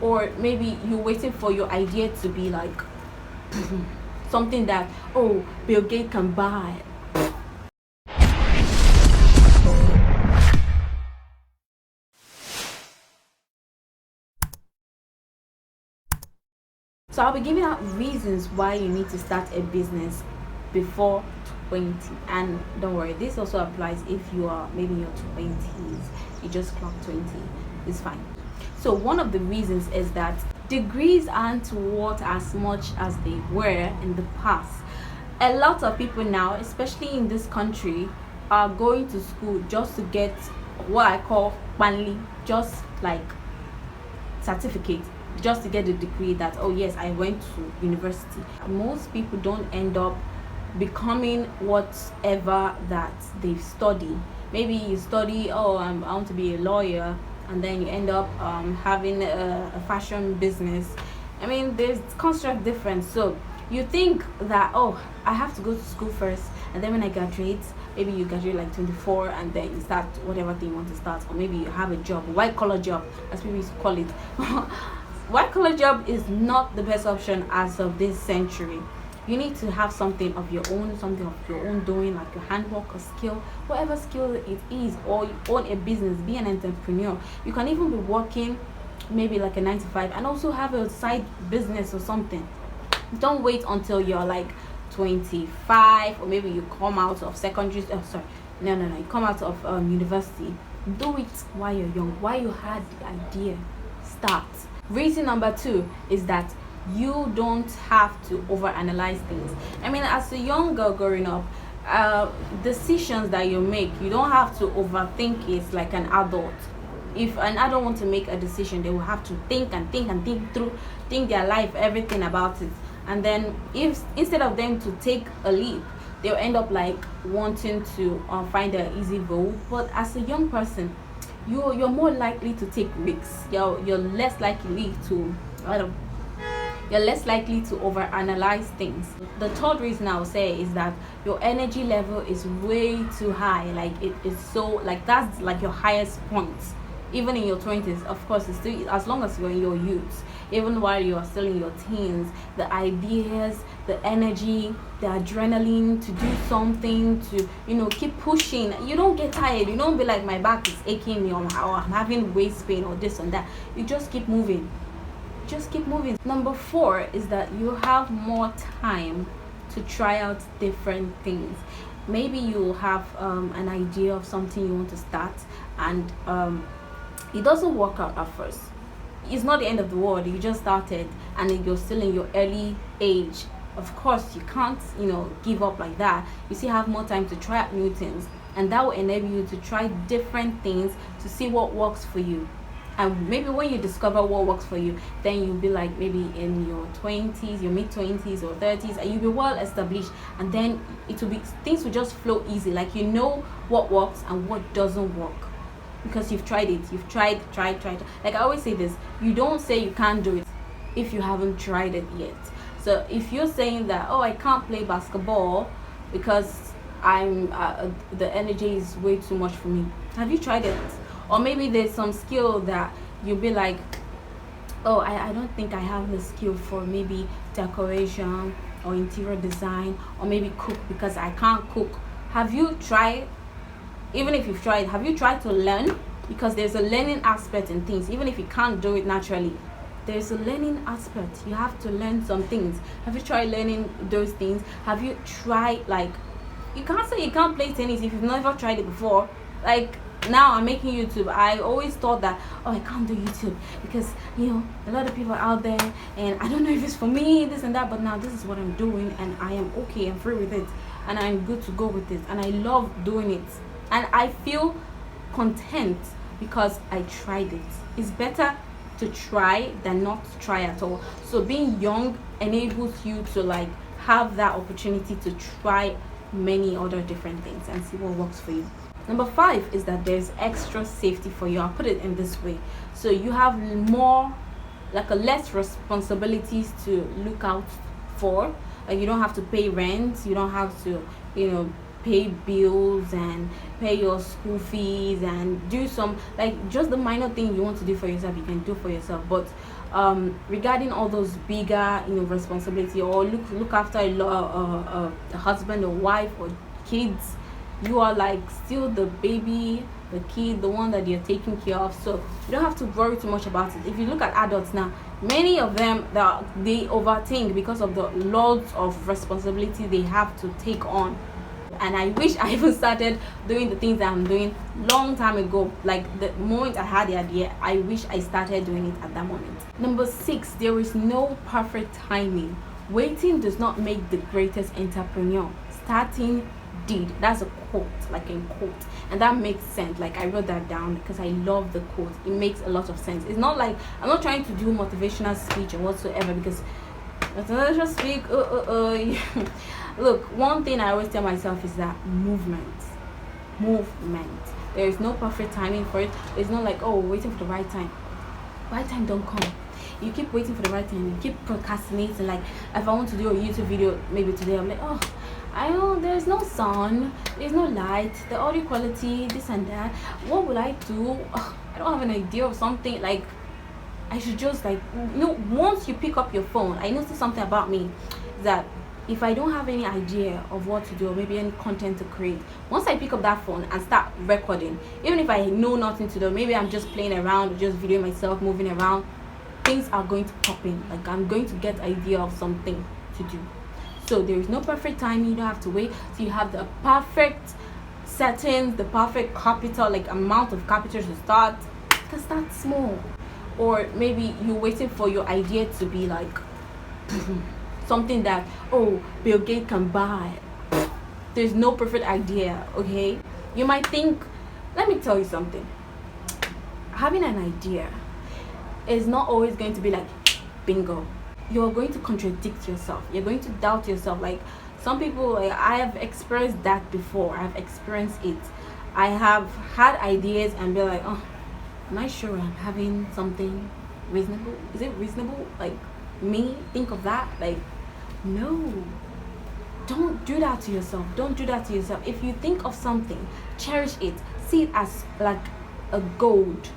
or maybe you're waiting for your idea to be like something that, oh, Bill Gates can buy. So I'll be giving out reasons why you need to start a business before 20. And don't worry, this also applies if you are maybe in your 20s, you just clocked 20, it's fine. So one of the reasons is that degrees aren't worth as much as they were in the past. A lot of people now, especially in this country, are going to school just to get what I call panli, just like certificate, just to get a degree that, oh yes, I went to university. Most people don't end up becoming whatever that they've studied. Maybe you study, oh, I want to be a lawyer, and then you end up having a fashion business. I mean, there's construct difference. So you think that, oh, I have to go to school first, and then when I graduate, maybe you graduate like 24, and then you start whatever thing you want to start, or maybe you have a job, a white collar job, as people used to call it. White collar job is not the best option as of this century. You need to have something of your own, doing, like your handwork or skill, whatever skill it is, or you own a business, be an entrepreneur. You can even be working maybe like a 9 to 5 and also have a side business or something. Don't wait until you're like 25, or maybe you come out of secondary, you come out of university. Do it while you're young, while you had the idea. Start. Reason number 2 is that you don't have to overanalyze things. I mean, as a young girl growing up, decisions that you make, you don't have to overthink it like an adult. If an adult wants to make a decision, they will have to think their life, everything about it. And then if instead of them to take a leap, they'll end up like wanting to find an easy road. But as a young person, you're more likely to take risks. You're less likely to overanalyze things. The third reason I would say is that your energy level is way too high. Like it is so, like that's like your highest point. Even in your 20s, of course, it's still, as long as you're in your youth, even while you're still in your teens, the ideas, the energy, the adrenaline to do something, to keep pushing. You don't get tired. You don't be like, my back is aching me, or I'm having waist pain, or this and that. You just keep moving. Number 4 is that you have more time to try out different things. Maybe you have an idea of something you want to start, and it doesn't work out at first. It's not the end of the world. You just started and you're still in your early age. Of course, you can't give up like that. You still have more time to try out new things, and that will enable you to try different things to see what works for you. And maybe when you discover what works for you, then you'll be like maybe in your 20s, your mid-20s or 30s, and you'll be well established, and then things will just flow easy. Like you know what works and what doesn't work, because you've tried it. You've tried. Like I always say this, you don't say you can't do it if you haven't tried it yet. So if you're saying that, oh, I can't play basketball because the energy is way too much for me, have you tried it? Or maybe there's some skill that you'll be like, oh, I don't think I have the skill for maybe decoration or interior design, or maybe cook, because I can't cook. Have you tried? Even if you've tried, have you tried to learn? Because there's a learning aspect in things. Even if you can't do it naturally, there's a learning aspect. You have to learn some things. Have you tried learning those things? Have you tried, like, you can't say you can't play tennis if you've never tried it before. Like, now I'm making YouTube. I always thought that, oh, I can't do YouTube because a lot of people are out there, and I don't know if it's for me, this and that. But now this is what I'm doing, and I am okay, I'm free with it, and I'm good to go with it, and I love doing it, and I feel content because I tried it. It's better to try than not to try at all. So being young enables you to like have that opportunity to try many other different things and see what works for you. Number 5 is that there's extra safety for you. I'll put it in this way. So you have less responsibilities to look out for. You don't have to pay rent. You don't have to, pay bills and pay your school fees and do some, like, just the minor thing you want to do for yourself, you can do for yourself. But regarding all those bigger, responsibility, or look after a husband or wife or kids, you are like still the baby, the kid, the one that you're taking care of. So you don't have to worry too much about it. If you look at adults now, many of them, they overthink because of the loads of responsibility they have to take on. And I wish I even started doing the things that I'm doing long time ago. Like the moment I had the idea, I wish I started doing it at that moment. Number 6, there is no perfect timing. Waiting does not make the greatest entrepreneur. Starting did. That's a quote, like a quote, and that makes sense. Like, I wrote that down because I love the quote. It makes a lot of sense. It's not like I'm not trying to do motivational speech or whatsoever, because motivational speak look, one thing I always tell myself is that movement. There is no perfect timing for it. It's not like, oh, waiting for the right time. Right time don't come. You keep waiting for the right time. You keep procrastinating. Like, if I want to do a YouTube video maybe today, I'm like, oh, I know there's no sun, there's no light, the audio quality, this and that. What will I do? I don't have an idea of something. Like, I should just, like, once you pick up your phone, I noticed something about me, that if I don't have any idea of what to do, or maybe any content to create, once I pick up that phone and start recording, even if I know nothing to do, maybe I'm just playing around, just videoing myself moving around, things are going to pop in. Like, I'm going to get idea of something to do. So there is no perfect time. You don't have to wait till you have the perfect settings, the perfect capital, like amount of capital to start. You can start small. Or maybe you're waiting for your idea to be like something that, oh, Bill Gates can buy. There's no perfect idea, okay? You might think, let me tell you something. Having an idea is not always going to be like bingo. You're going to contradict yourself. You're going to doubt yourself. Like, some people, like, I have experienced that before. I've experienced it. I have had ideas and be like, oh, am I sure I'm having something reasonable? Is it reasonable? Like, me think of that? Like, no. Don't do that to yourself. Don't do that to yourself. If you think of something, cherish it. See it as like a gold.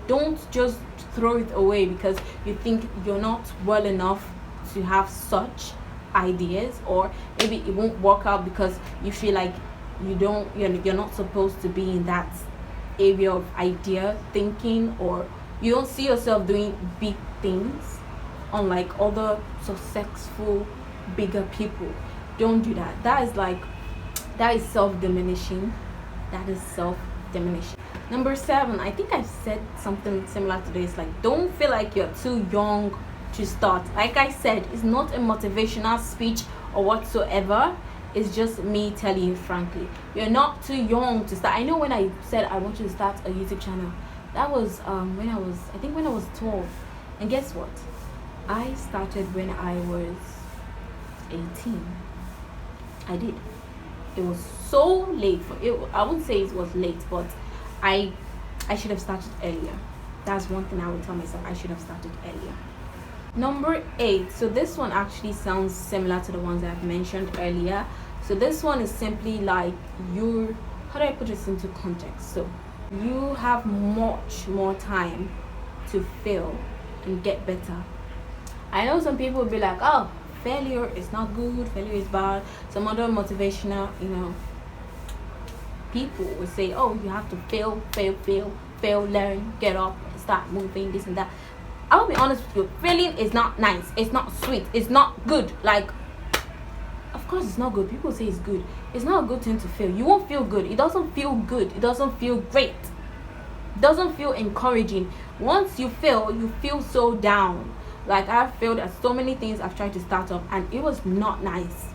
Don't just throw it away because you think you're not well enough to have such ideas, or maybe it won't work out because you feel like you're not supposed to be in that area of idea thinking, or you don't see yourself doing big things unlike other successful bigger people. Don't do that. That is self-diminishing. Number 7, I think I've said something similar to this. Like, don't feel like you're too young to start. Like I said, it's not a motivational speech or whatsoever. It's just me telling you frankly, you're not too young to start. I know when I said I want you to start a YouTube channel, that was when I was 12. And guess what? I started when I was 18. I did. It was so late for it. I wouldn't say it was late, but I should have started earlier. That's one thing I would tell myself. I should have started earlier. Number 8. So this one actually sounds similar to the ones I've mentioned earlier. So this one is simply like, how do I put this into context? So you have much more time to fail and get better. I know some people will be like, oh, failure is not good, failure is bad. Some other motivational, people will say, oh, you have to fail, learn, get up, start moving, this and that. I'll be honest with you, failing is not nice, it's not sweet, it's not good. Like, of course it's not good. People say it's good. It's not a good thing to fail. You won't feel good. It doesn't feel good. It doesn't feel great. It doesn't feel encouraging. Once you fail, you feel so down. Like, I've failed at so many things I've tried to start up, and it was not nice.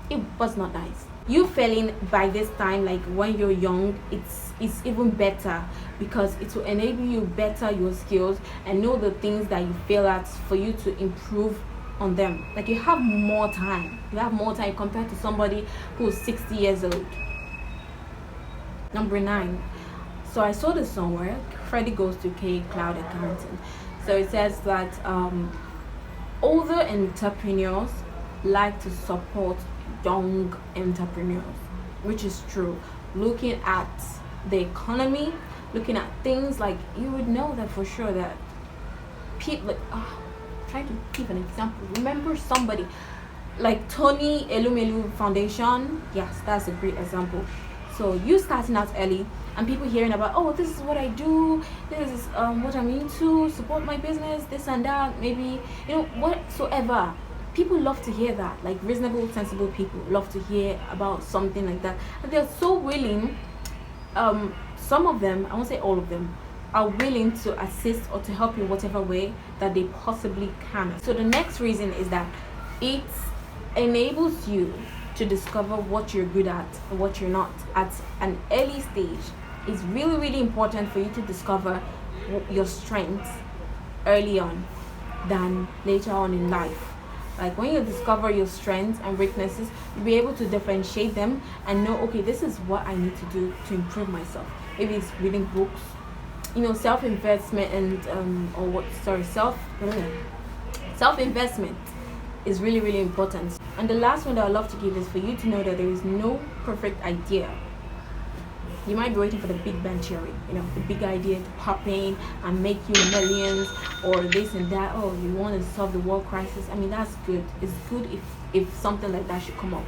It was not nice. You failing by this time, like when you're young, it's even better, because it will enable you better your skills and know the things that you fail at for you to improve on them. Like, you have more time. You have more time compared to somebody who's 60 years old. Number 9. So I saw this somewhere. Freddie goes to K Cloud Accounting. So it says that older entrepreneurs like to support young entrepreneurs. which is true. Looking at the economy, looking at things, like you would know that for sure that people, like, trying to give an example. Remember somebody like Tony Elumelu Foundation? Yes, that's a great example. So you starting out early and people hearing about, oh, this is what I do, this is what I'm into, support my business, this and that, maybe, whatsoever. People love to hear that. Like reasonable, sensible people love to hear about something like that, and they're so willing. Some of them, I won't say all of them, are willing to assist or to help you in whatever way that they possibly can. So the next reason is that it enables you to discover what you're good at and what you're not at an early stage. It's really, really important for you to discover your strengths early on than later on in life. Like when you discover your strengths and weaknesses, you'll be able to differentiate them and know, okay, this is what I need to do to improve myself. Maybe it's reading books, self-investment and self-investment is really, really important. And the last one that I love to give is for you to know that there is no perfect idea. You might be waiting for the Big Bang Theory, the big idea to pop in and make you millions or this and that. Oh, you want to solve the world crisis. I mean, that's good. It's good if something like that should come up.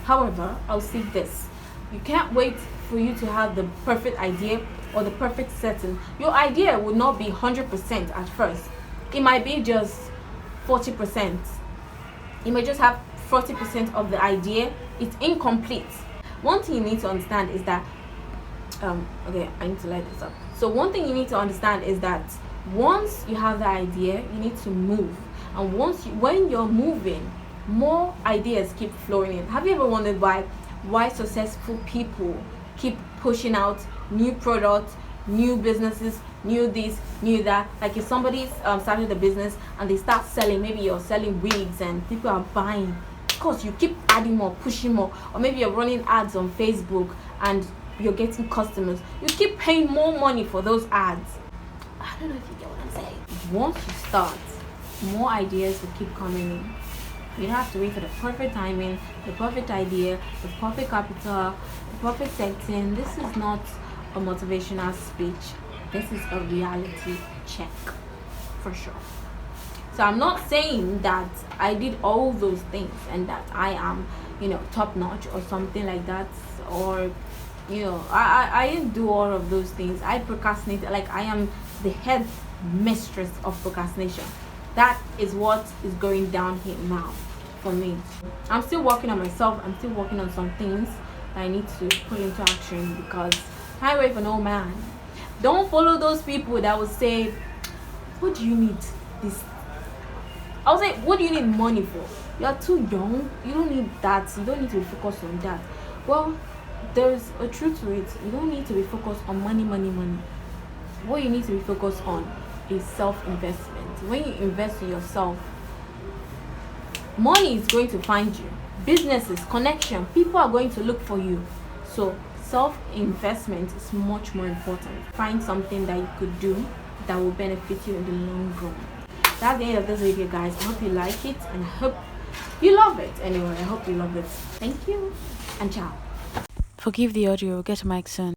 However, I'll say this. You can't wait for you to have the perfect idea or the perfect setting. Your idea will not be 100% at first. It might be just 40%. You may just have 40% of the idea. It's incomplete. One thing you need to understand is that okay, I need to light this up. So one thing you need to understand is that once you have the idea, you need to move. And when you're moving, more ideas keep flowing in. Have you ever wondered why successful people keep pushing out new products, new businesses, new this, new that? Like if somebody started a business and they start selling, maybe you're selling wigs and people are buying, of course you keep adding more, pushing more. Or maybe you're running ads on Facebook and you're getting customers, you keep paying more money for those ads. I don't know if you get what I'm saying. Once you start, more ideas will keep coming in. You don't have to wait for the perfect timing, the perfect idea, the perfect capital, the perfect setting. This is not a motivational speech. This is a reality check, for sure. So I'm not saying that I did all those things and that I am, top notch or something like that, or I didn't do all of those things. I procrastinated. Like I am the head mistress of procrastination. That is what is going down here now for me. I'm still working on myself. I'm still working on some things that I need to put into action, because I wait for no man. Don't follow those people that will say, what do you need this? I'll say, what do you need money for? You're too young. You don't need that. You don't need to be focused on that. Well, there's a truth to it. You don't need to be focused on money. What you need to be focused on is self-investment. When you invest in yourself, money is going to find you. Businesses, connection, people are going to look for you. So self-investment is much more important. Find something that you could do that will benefit you in the long run. That's the end of this video, guys. I hope you like it and I hope you love it. Anyway, I hope you love it. Thank you and ciao. Forgive the audio, get a mic soon.